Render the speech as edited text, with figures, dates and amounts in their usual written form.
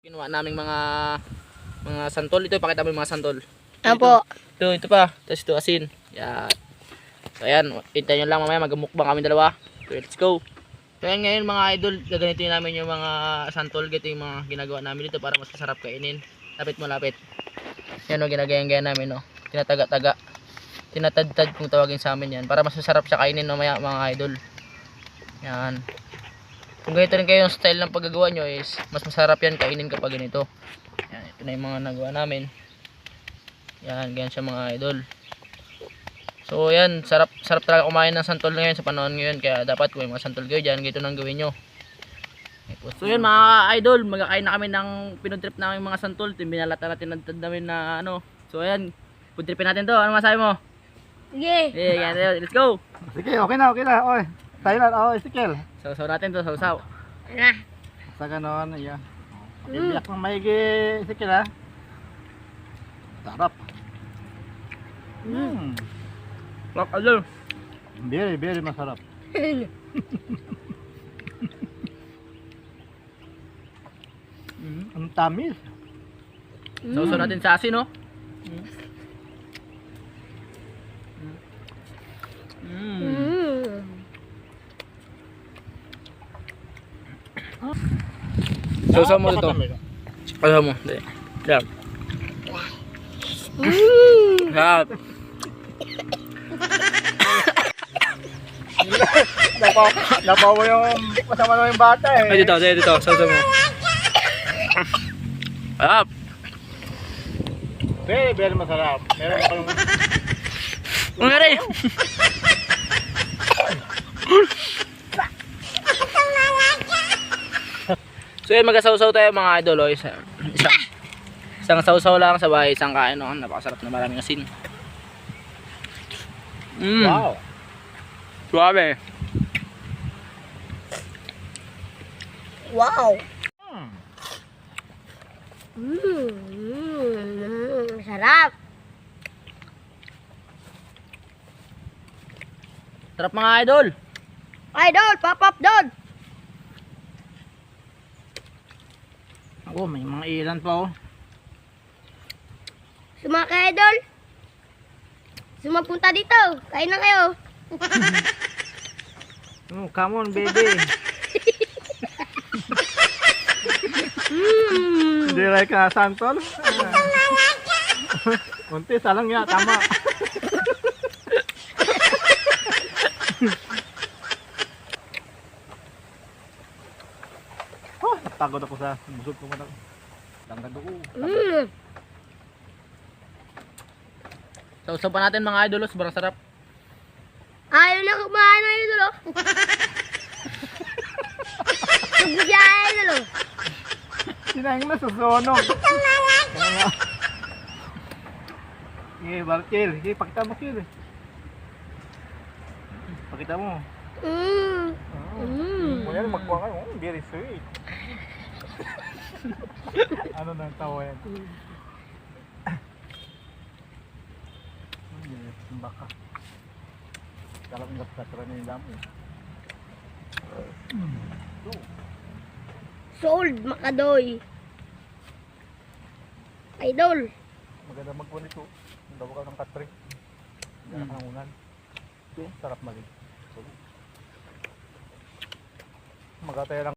Kinuha naming mga santol. Ito, pakita mo yung mga santol. Apo. Ito pa. Tapos ito asin. Yan. So ayan, hintayin nyo lang mamaya magmukbang kami dalawa. So let's go. So ayan ngayon mga idol, gaganitin namin yung mga santol. Ito yung mga ginagawa namin dito para mas masarap kainin. Lapit mo, lapit. Yan o, ginagayang-gaya namin o. Tinataga-taga. Tinatad-tad kung tawagin sa amin yan. Para mas masarap siya kainin mamaya mga idol. Yan. Kung ganito rin kayo yung style ng paggagawa nyo is mas masarap yan kainin kapag ganito. Yan, ito na yung mga nagawa namin. Yan, ganyan siya mga idol. So yan, sarap talaga kumain ng santol ngayon sa panahon ngayon. Kaya dapat kung may mga santol kayo dyan, ganito nang gawin nyo. So yun mga idol, magkakain na kami ng food trip namin mga santol. Binalata natin namin na ano. So ayan, food tripin natin to. Ano masabi mo? Sige. Yeah, let's go. Sige, okay na. Oy, tayo na. Oh, Ezekiel. Sausaw natin to, sausaw. Na. Sa ganon, iya. Ibiyak ng maigi, Ezekiel ha. Sarap. Lock idol. Very masarap. Ang tamis. Sausaw natin sa asin, no? Sausaw mo dito. Sausaw mo. Yan. Sarap. Napawa yung kasama naman yung bata eh. Ay, dito. Sausaw mo. Sarap. Very masarap. Meron pa yung... Ang gari. So yun, mag-sausaw tayo mga idol. Isang sausaw lang sa bahay, isang kain. No? Napakasarap na, maraming asin. Wow. Suabe. Wow. Sarap. Sarap mga idol. Idol, pop doon. Ako, may mga ilan pa oh. Sumaka idol. Sumapunta dito. Kain na kayo. Come on baby. Hindi like santol. Kunti salang ya, tama. Oh, napagod ako sa busog ko muna. Langgan ako. Sausaw pa natin mga idol. Sobrang sarap. Ayaw na kumain na idol. Sugo siya idol. Sinayang na susunog. Sige, Barkil. Sige, pakita mo, Kil. Pakita mo. Yan, magkuha ka. Oh, very sweet. Ano nang tawa yan? Baka. Kalau nggak bisa keren yung dami. Sold Makadoy. Idol. Maganda magkuha nito. Ang dawa ka ng katring. Hindi ka nangunan. Ito, sarap mali. Magataya lang.